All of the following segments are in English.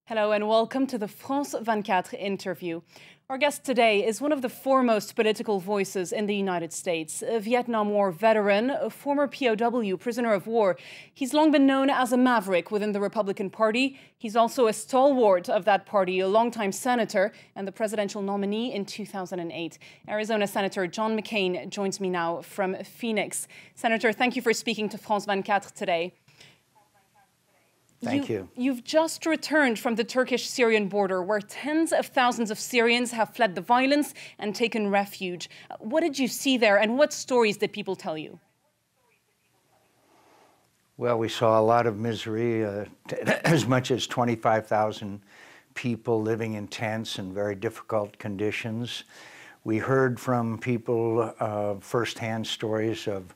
Hello and welcome to the France 24 interview. Our guest today is one of the foremost political voices in the United States, a Vietnam War veteran, a former POW, prisoner of war. He's long been known as a maverick within the Republican Party. He's also a stalwart of that party, a longtime senator, and the presidential nominee in 2008. Arizona Senator John McCain joins me now from Phoenix. Senator, thank you for speaking to France 24 today. Thank you. You've just returned from the Turkish-Syrian border, where tens of thousands of Syrians have fled the violence and taken refuge. What did you see there, and what stories did people tell you? Well, we saw a lot of misery, as much as 25,000 people living in tents in very difficult conditions. We heard from people firsthand stories of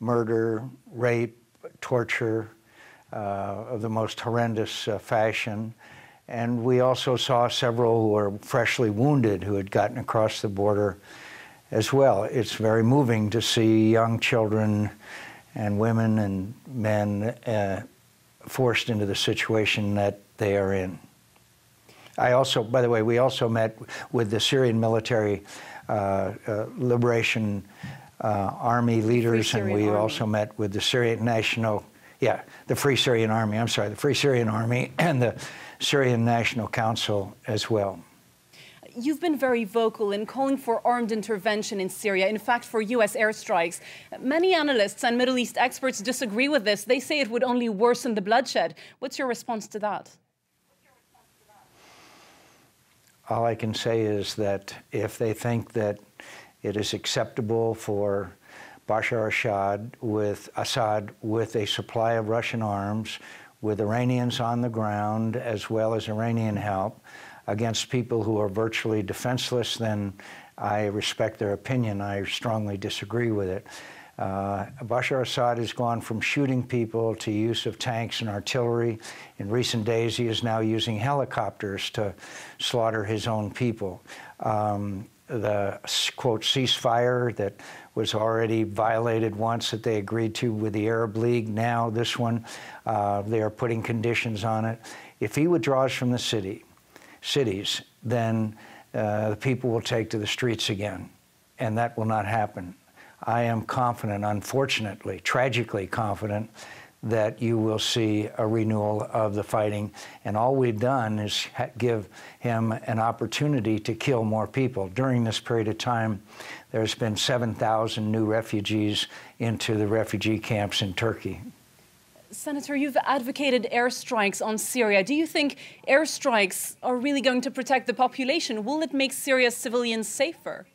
murder, rape, torture, of the most horrendous fashion. And we also saw several who were freshly wounded who had gotten across the border as well. It's very moving to see young children and women and men forced into the situation that they are in. I also, by the way, we also met with the Syrian military liberation army leaders, and we also met with the Syrian National the Free Syrian Army, the Free Syrian Army and the Syrian National Council as well. You've been very vocal in calling for armed intervention in Syria, in fact, for U.S. airstrikes. Many analysts and Middle East experts disagree with this. They say it would only worsen the bloodshed. What's your response to that? All I can say is that if they think that it is acceptable for Bashar Assad with a supply of Russian arms, with Iranians on the ground, as well as Iranian help, against people who are virtually defenseless, then I respect their opinion. I strongly disagree with it. Bashar Assad has gone from shooting people to use of tanks and artillery. In recent days, he is now using helicopters to slaughter his own people. The, quote, ceasefire that was already violated once that they agreed to with the Arab League. Now this one, they are putting conditions on it. If he withdraws from the cities, then the people will take to the streets again, and that will not happen. I am confident, unfortunately, tragically confident, that you will see a renewal of the fighting. And all we've done is give him an opportunity to kill more people. During this period of time, there's been 7,000 new refugees into the refugee camps in Turkey. Senator, you've advocated airstrikes on Syria. Do you think airstrikes are really going to protect the population? Will it make Syria's civilians safer?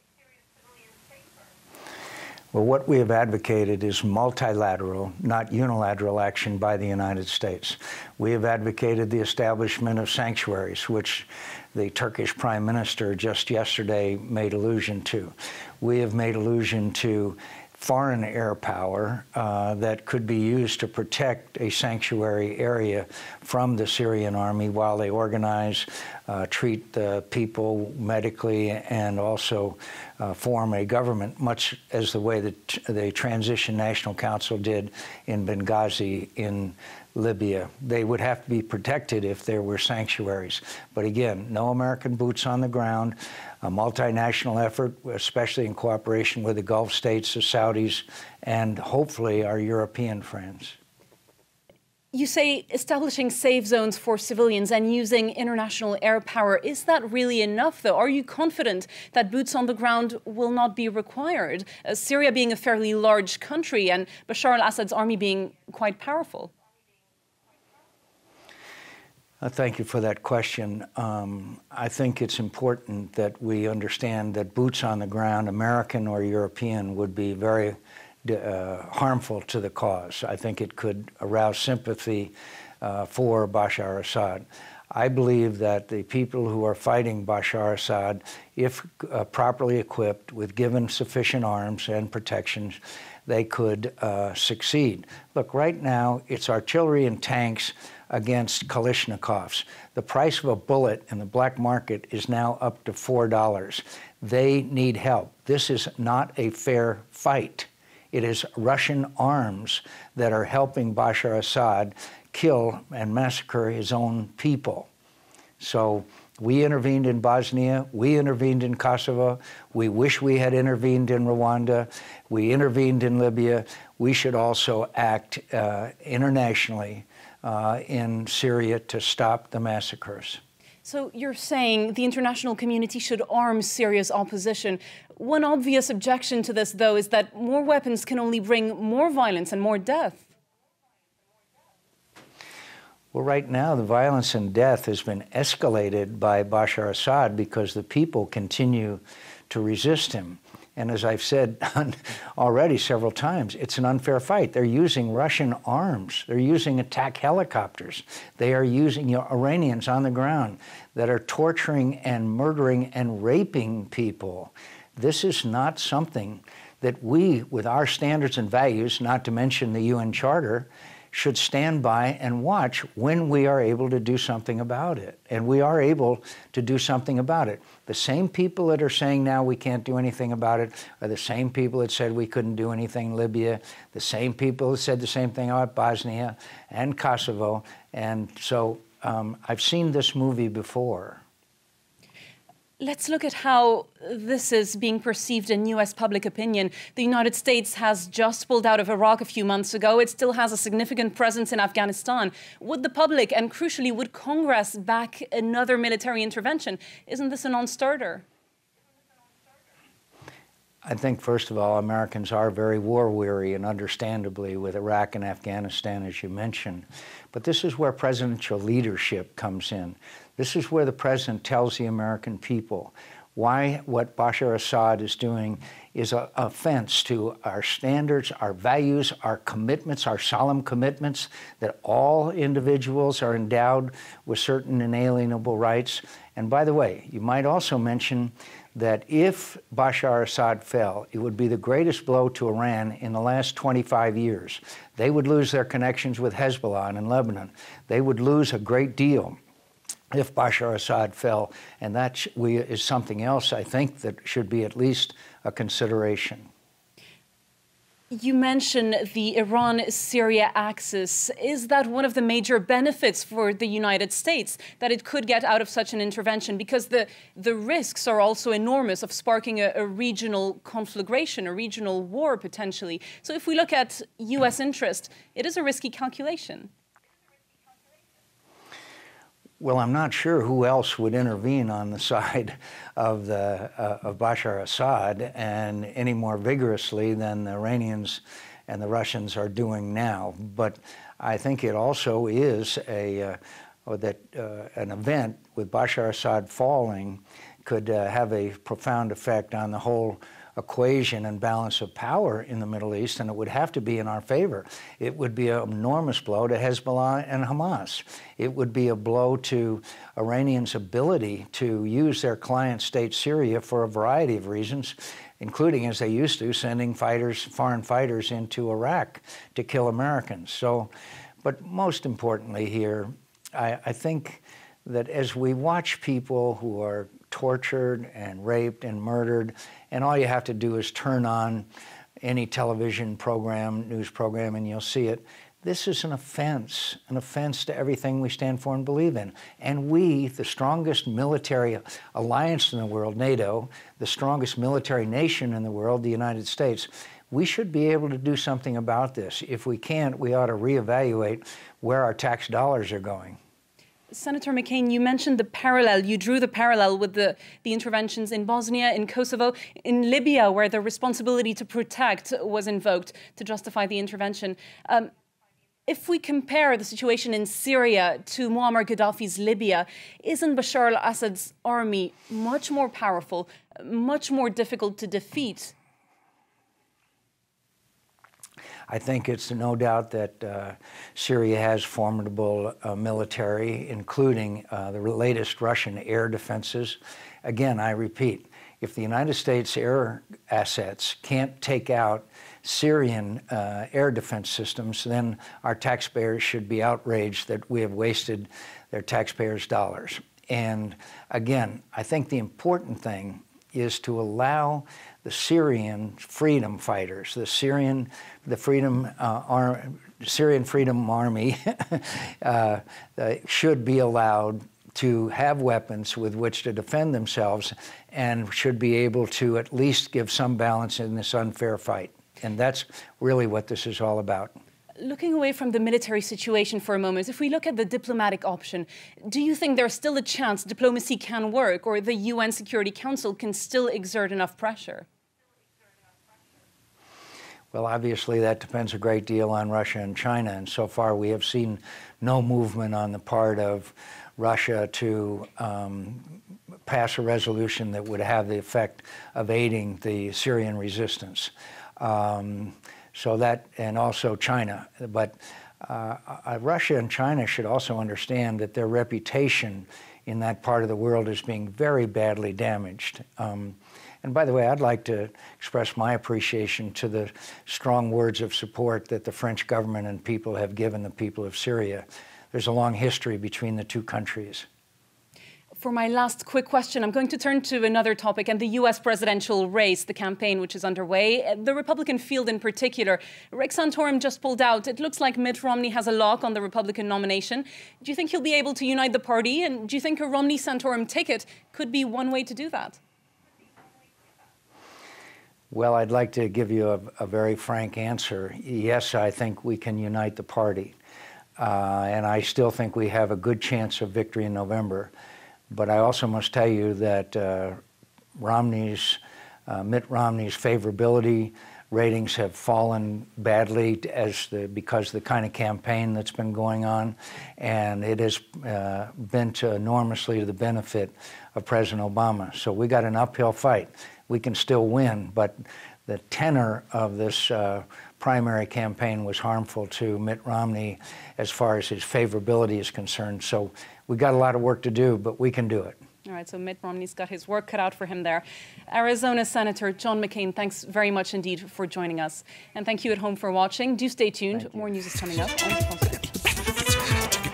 Well, what we have advocated is multilateral, not unilateral action by the United States. We have advocated the establishment of sanctuaries, which the Turkish Prime Minister just yesterday made allusion to. We have made allusion to foreign air power that could be used to protect a sanctuary area from the Syrian army while they organize, treat the people medically, and also form a government, much as the way that the Transition National Council did in Benghazi in Libya. They would have to be protected if there were sanctuaries. But again, no American boots on the ground, a multinational effort, especially in cooperation with the Gulf states, the Saudis, and hopefully our European friends. You say establishing safe zones for civilians and using international air power. Is that really enough, though? Are you confident that boots on the ground will not be required? Syria being a fairly large country and Bashar al-Assad's army being quite powerful. Thank you for that question. I think it's important that we understand that boots on the ground, American or European, would be very harmful to the cause. I think it could arouse sympathy for Bashar Assad. I believe that the people who are fighting Bashar Assad, if properly equipped with given sufficient arms and protections, they could succeed. Look, right now, it's artillery and tanks against Kalashnikovs. The price of a bullet in the black market is now up to $4. They need help. This is not a fair fight. It is Russian arms that are helping Bashar Assad kill and massacre his own people. So we intervened in Bosnia, we intervened in Kosovo, we wish we had intervened in Rwanda, we intervened in Libya. We should also act internationally in Syria to stop the massacres. So you're saying the international community should arm Syria's opposition. One obvious objection to this, though, is that more weapons can only bring more violence and more death. Well, right now, the violence and death has been escalated by Bashar Assad because the people continue to resist him. And as I've said already several times, it's an unfair fight. They're using Russian arms. They're using attack helicopters. They are using Iranians on the ground that are torturing and murdering and raping people. This is not something that we, with our standards and values, not to mention the UN Charter, should stand by and watch when we are able to do something about it. And we are able to do something about it. The same people that are saying now we can't do anything about it are the same people that said we couldn't do anything in Libya, the same people who said the same thing about Bosnia and Kosovo. And so I've seen this movie before. Let's look at how this is being perceived in U.S. public opinion. The United States has just pulled out of Iraq a few months ago. It still has a significant presence in Afghanistan. Would the public, and crucially, would Congress back another military intervention? Isn't this a non-starter? I think, first of all, Americans are very war-weary, and understandably, with Iraq and Afghanistan, as you mentioned. But this is where presidential leadership comes in. This is where the president tells the American people why what Bashar Assad is doing is an offense to our standards, our values, our commitments, our solemn commitments that all individuals are endowed with certain inalienable rights. And by the way, you might also mention that if Bashar Assad fell, it would be the greatest blow to Iran in the last 25 years. They would lose their connections with Hezbollah and in Lebanon. They would lose a great deal if Bashar Assad fell, and that is something else, I think, that should be at least a consideration. You mentioned the Iran-Syria axis. Is that one of the major benefits for the United States, that it could get out of such an intervention? Because the risks are also enormous of sparking a regional conflagration, a regional war, potentially. So if we look at U.S. interest, it is a risky calculation. Well, I'm not sure who else would intervene on the side of Bashar Assad and any more vigorously than the Iranians and the Russians are doing now. But I think it also is an event with Bashar Assad falling could have a profound effect on the whole equation and balance of power in the Middle East, and it would have to be in our favor. It would be an enormous blow to Hezbollah and Hamas. It would be a blow to Iranians' ability to use their client state Syria for a variety of reasons, including, as they used to, sending fighters, foreign fighters into Iraq to kill Americans. So, but most importantly here, I think that as we watch people who are tortured and raped and murdered, and all you have to do is turn on any television program, news program, and you'll see it. This is an offense to everything we stand for and believe in. And we, the strongest military alliance in the world, NATO, the strongest military nation in the world, the United States, we should be able to do something about this. If we can't, we ought to reevaluate where our tax dollars are going. Senator McCain, you mentioned the parallel, you drew the parallel with the interventions in Bosnia, in Kosovo, in Libya, where the responsibility to protect was invoked to justify the intervention. If we compare the situation in Syria to Muammar Gaddafi's Libya, isn't Bashar al-Assad's army much more powerful, much more difficult to defeat? I think it's no doubt that Syria has formidable military, including the latest Russian air defenses. Again, I repeat, if the United States air assets can't take out Syrian air defense systems, then our taxpayers should be outraged that we have wasted their taxpayers' dollars. And again, I think the important thing is to allow the Syrian freedom fighters, the Syrian Freedom Army should be allowed to have weapons with which to defend themselves and should be able to at least give some balance in this unfair fight. And that's really what this is all about. Looking away from the military situation for a moment, if we look at the diplomatic option, do you think there's still a chance diplomacy can work, or the UN Security Council can still exert enough pressure? Well, obviously that depends a great deal on Russia and China, and so far we have seen no movement on the part of Russia to pass a resolution that would have the effect of aiding the Syrian resistance. So that, and also China. But Russia and China should also understand that their reputation in that part of the world is being very badly damaged. And by the way, I'd like to express my appreciation to the strong words of support that the French government and people have given the people of Syria. There's a long history between the two countries. For my last quick question, I'm going to turn to another topic and the US presidential race, the campaign which is underway. The Republican field in particular. Rick Santorum just pulled out. It looks like Mitt Romney has a lock on the Republican nomination. Do you think he'll be able to unite the party? And do you think a Romney-Santorum ticket could be one way to do that? Well, I'd like to give you a very frank answer. Yes, I think we can unite the party. And I still think we have a good chance of victory in November. But I also must tell you that Mitt Romney's favorability ratings have fallen badly because of the kind of campaign that's been going on, and it has been enormously to the benefit of President Obama. So we got an uphill fight. We can still win, but the tenor of this primary campaign was harmful to Mitt Romney as far as his favorability is concerned. So we got a lot of work to do, but we can do it. All right, so Mitt Romney's got his work cut out for him there. Arizona Senator John McCain, thanks very much indeed for joining us. And thank you at home for watching. Do stay tuned. More news is coming up on France.